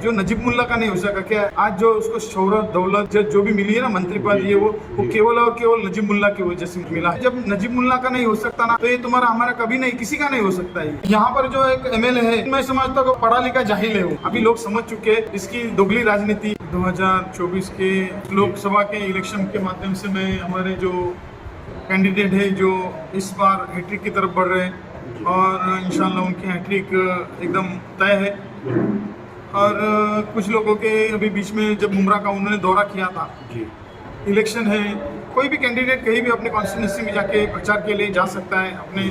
जो नजीब मुल्ला का नहीं हो सका क्या? आज जो उसको शोहरत दौलत जो भी मिली है ना, मंत्री पद, ये वो केवल और केवल नजीब मुल्ला की वजह से मिला है। जब नजीब मुल्ला का नहीं हो सकता ना, तो ये तुम्हारा हमारा कभी नहीं, किसी का नहीं हो सकता है। यहाँ पर जो एक एमएलए है, मैं समझता हूँ पढ़ा लिखा जाहिल है वो। अभी लोग समझ चुके हैं इसकी दोगली राजनीति। 2024 के लोकसभा के इलेक्शन के माध्यम से मैं हमारे जो कैंडिडेट है जो इस बार हैट्रिक की तरफ बढ़ रहे हैं और इंशाल्लाह उनकी हैट्रिक एकदम तय है। और कुछ लोगों के अभी बीच में जब मुमरा का उन्होंने दौरा किया था, इलेक्शन है, कोई भी कैंडिडेट कहीं भी अपने कॉन्स्टिट्यूंसी में जाके प्रचार के लिए जा सकता है, अपने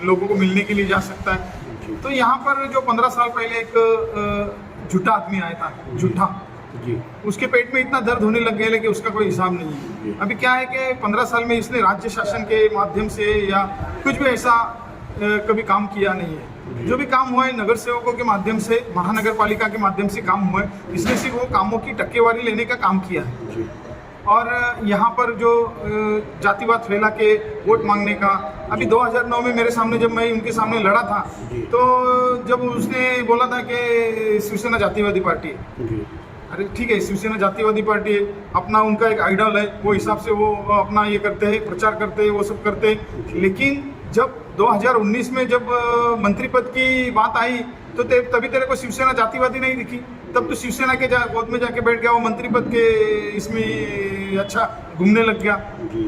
लोगों को मिलने के लिए जा सकता है। तो यहाँ पर जो 15 साल पहले एक झूठा आदमी आया था, झूठा, उसके पेट में इतना दर्द होने लग गया कि उसका कोई हिसाब नहीं है। अभी क्या है कि 15 साल में इसने राज्य शासन के माध्यम से या कुछ भी ऐसा कभी काम किया नहीं है। जो भी काम हुआ है नगर सेवकों के माध्यम से, महानगर पालिका के माध्यम से काम हुआ है, इसने सिर्फ वो कामों की टक्केवारी लेने का काम किया है। और यहाँ पर जो जातिवाद फैला के वोट मांगने का, अभी 2009 में मेरे सामने जब मैं उनके सामने लड़ा था, तो जब उसने बोला था कि शिवसेना जातिवादी पार्टी है, अरे ठीक है, शिवसेना जातिवादी पार्टी है, अपना उनका एक आइडल है, वो हिसाब से वो अपना ये करते हैं, प्रचार करते हैं, वो सब करते हैं। लेकिन जब 2019 में जब मंत्री पद की बात आई तो तभी तेरे को शिवसेना जातिवादी नहीं दिखी। तब तो शिवसेना के गोद में जाके बैठ गया, वो मंत्री पद के इसमें अच्छा घूमने लग गया।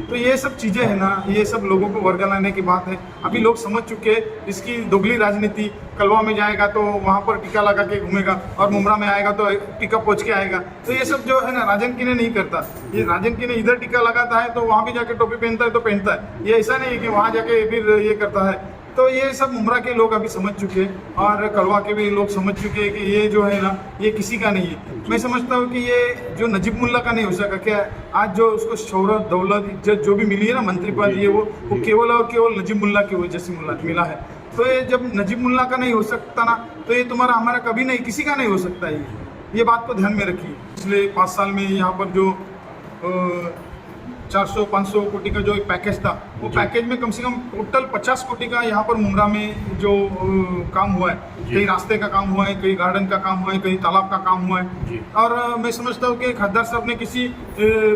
तो ये सब चीज़ें है ना, ये सब लोगों को वर्गलाने की बात है। अभी लोग समझ चुके हैं इसकी दोगली राजनीति। कलवा में जाएगा तो वहाँ पर टीका लगा के घूमेगा और मुमरा में आएगा तो टीका पोंछ के आएगा। तो ये सब जो है ना, राजन किने नहीं करता। ये राजन किने इधर टीका लगाता है तो वहाँ भी जाके टोपी पहनता है तो पहनता है। ये ऐसा नहीं है कि वहाँ जाके फिर ये करता है। तो ये सब मुमरा के लोग अभी समझ चुके हैं और कलवा के भी लोग समझ चुके हैं कि ये जो है ना, ये किसी का नहीं है। मैं समझता हूँ कि ये जो नजीब मुल्ला का नहीं हो सका क्या? आज जो उसको शोहरत दौलत इज्जत जो भी मिली है ना, मंत्री पद, ये वो केवल और केवल नजीब मुल्ला की वजह से मिला है। तो ये जब नजीब मुल्ला का नहीं हो सकता ना, तो ये तुम्हारा हमारा कभी नहीं, किसी का नहीं हो सकता है। ये बात को ध्यान में रखिए। पिछले 5 साल में यहाँ पर जो 400-500 कोटि का जो एक पैकेज था, वो पैकेज में कम से कम टोटल 50 कोटि का यहाँ पर मुमरा में जो काम हुआ है, कहीं रास्ते का काम हुआ है, कहीं गार्डन का काम हुआ है, कहीं तालाब का काम हुआ है। और मैं समझता हूँ कि खद्दार साहब ने किसी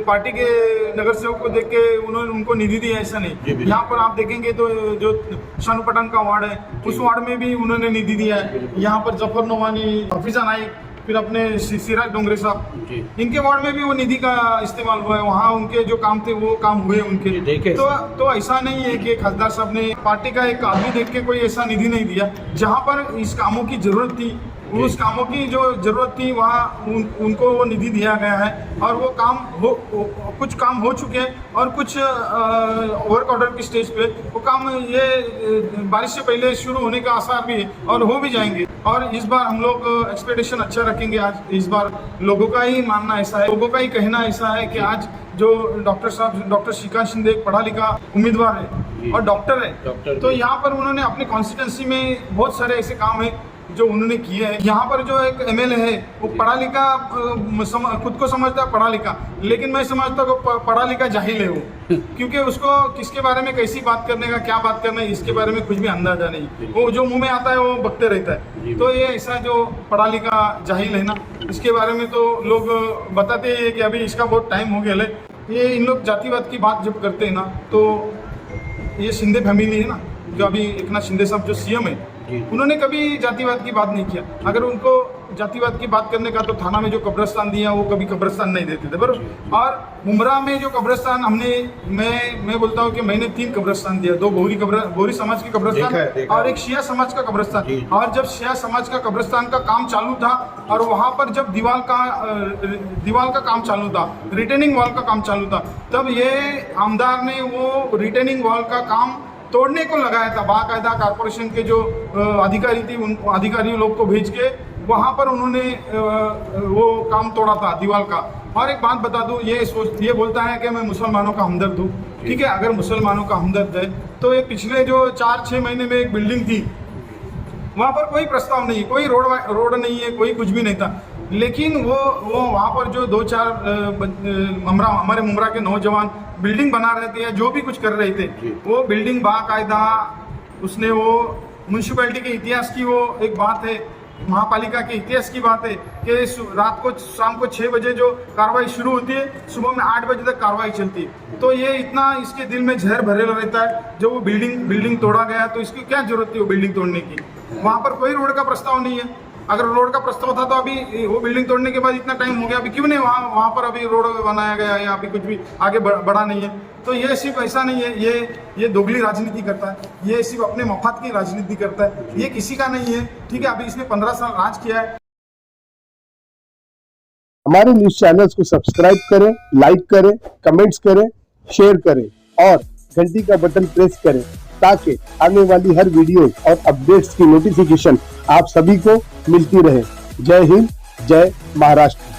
पार्टी के नगर सेवक को देख के उन्होंने उनको निधि दी, ऐसा नहीं। यहाँ पर आप देखेंगे तो जो शानू पठान का वार्ड है, उस वार्ड में भी उन्होंने निधि दिया है। यहाँ पर जफर नोमानी, हफीजा नाइक, फिर अपने सिराज डोंगरे साहब, इनके वार्ड में भी वो निधि का इस्तेमाल हुआ है। वहाँ उनके जो काम थे वो काम हुए उनके। तो ऐसा नहीं है कि खासदार साहब ने पार्टी का एक आदमी देख के कोई ऐसा निधि नहीं दिया। जहाँ पर इस कामों की जरूरत थी, उस कामों की जो जरूरत थी वहाँ उनको वो निधि दिया गया है। और वो काम कुछ काम हो चुके हैं और कुछ वर्क ऑर्डर की स्टेज पे वो काम ये बारिश से पहले शुरू होने का आसार भी है और हो भी जाएंगे। और इस बार हम लोग एक्सपेक्टेशन अच्छा रखेंगे। आज इस बार लोगों का ही मानना ऐसा है, लोगों का ही कहना ऐसा है कि आज जो डॉक्टर श्रीकांत शिंदे एक पढ़ा लिखा उम्मीदवार है और डॉक्टर है, तो यहाँ पर उन्होंने अपनी कॉन्स्टिट्यूंसी में बहुत सारे ऐसे काम है जो उन्होंने किए हैं। यहाँ पर जो एक एमएलए है वो पढ़ा लिखा, खुद को समझता है पढ़ा लिखा, लेकिन मैं समझता हूँ पढ़ा लिखा जाहिल है वो। क्योंकि उसको किसके बारे में कैसी बात करने का, क्या बात करना है, इसके बारे में कुछ भी अंदाजा नहीं। वो जो मुंह में आता है वो बकते रहता है। तो ये ऐसा जो पढ़ा लिखा जाहिल है ना, इसके बारे में तो लोग बताते हैं कि अभी इसका बहुत टाइम हो गया है। ये इन लोग जातिवाद की बात जब करते हैं ना, तो ये शिंदे फैमिली है ना, जो अभी एकनाथ शिंदे साहब जो सीएम है, उन्होंने कभी जातिवाद की बात नहीं किया। अगर उनको जातिवाद की बात करने का तो थाना में जो कब्रिस्तान दिया वो कभी कब्रिस्तान नहीं देते थे, बराबर। और मुमरा में जो कब्रिस्तान मैं बोलता हूँ कि मैंने 3 कब्रिस्तान दिया, 2 बोरी समाज की कब्रिस्तान और एक शिया समाज का कब्रिस्तान। और जब शिया समाज का कब्रिस्तान का काम चालू था और वहाँ पर जब दीवार का काम चालू था, रिटेनिंग वॉल का काम चालू था, तब ये आमदार ने वो रिटेनिंग वॉल का काम तोड़ने को लगाया था। बाकायदा कॉर्पोरेशन के जो अधिकारी थी, उन अधिकारी लोग को भेज के वहाँ पर उन्होंने वो काम तोड़ा था दीवार का। और एक बात बता दूँ, ये बोलता है कि मैं मुसलमानों का हमदर्द हूँ। ठीक है, अगर मुसलमानों का हमदर्द है तो ये पिछले जो 4-6 महीने में एक बिल्डिंग थी, वहाँ पर कोई प्रस्ताव नहीं, कोई रोड नहीं है, कोई कुछ भी नहीं था। लेकिन वो वहाँ पर जो 2-4 हमारे मुमरा के नौजवान बिल्डिंग बना रहे थे या जो भी कुछ कर रहे थे, वो बिल्डिंग बाकायदा उसने वो म्यूनसिपैलिटी के इतिहास की वो एक बात है महापालिका के इतिहास की बात है कि रात को शाम को 6 बजे जो कार्रवाई शुरू होती है, सुबह में 8 बजे तक कार्रवाई चलती है। तो ये इतना इसके दिल में जहर भरेला रहता है। जो वो बिल्डिंग तोड़ा गया तो इसकी क्या जरूरत थी वो बिल्डिंग तोड़ने की? वहाँ पर कोई रोड का प्रस्ताव नहीं है। अगर रोड का प्रस्ताव था तो अभी वो बिल्डिंग तोड़ने के बाद इतना टाइम हो गया, अभी क्यों नहीं वहाँ पर अभी रोड बनाया गया या अभी कुछ भी आगे बढ़ा नहीं है? तो ये सिर्फ ऐसा नहीं है, ये दोगली राजनीति करता है, ये सिर्फ अपने मफाद की राजनीति करता है, ये किसी का नहीं है। ठीक है, अभी इसने 15 साल राज किया है। हमारे न्यूज चैनल्स को सब्सक्राइब करें, लाइक करें, कमेंट्स करें, शेयर करें और घंटी का बटन प्रेस करें ताकि आने वाली हर वीडियो और अपडेट्स की नोटिफिकेशन आप सभी को मिलती रहे। जय हिंद, जय महाराष्ट्र।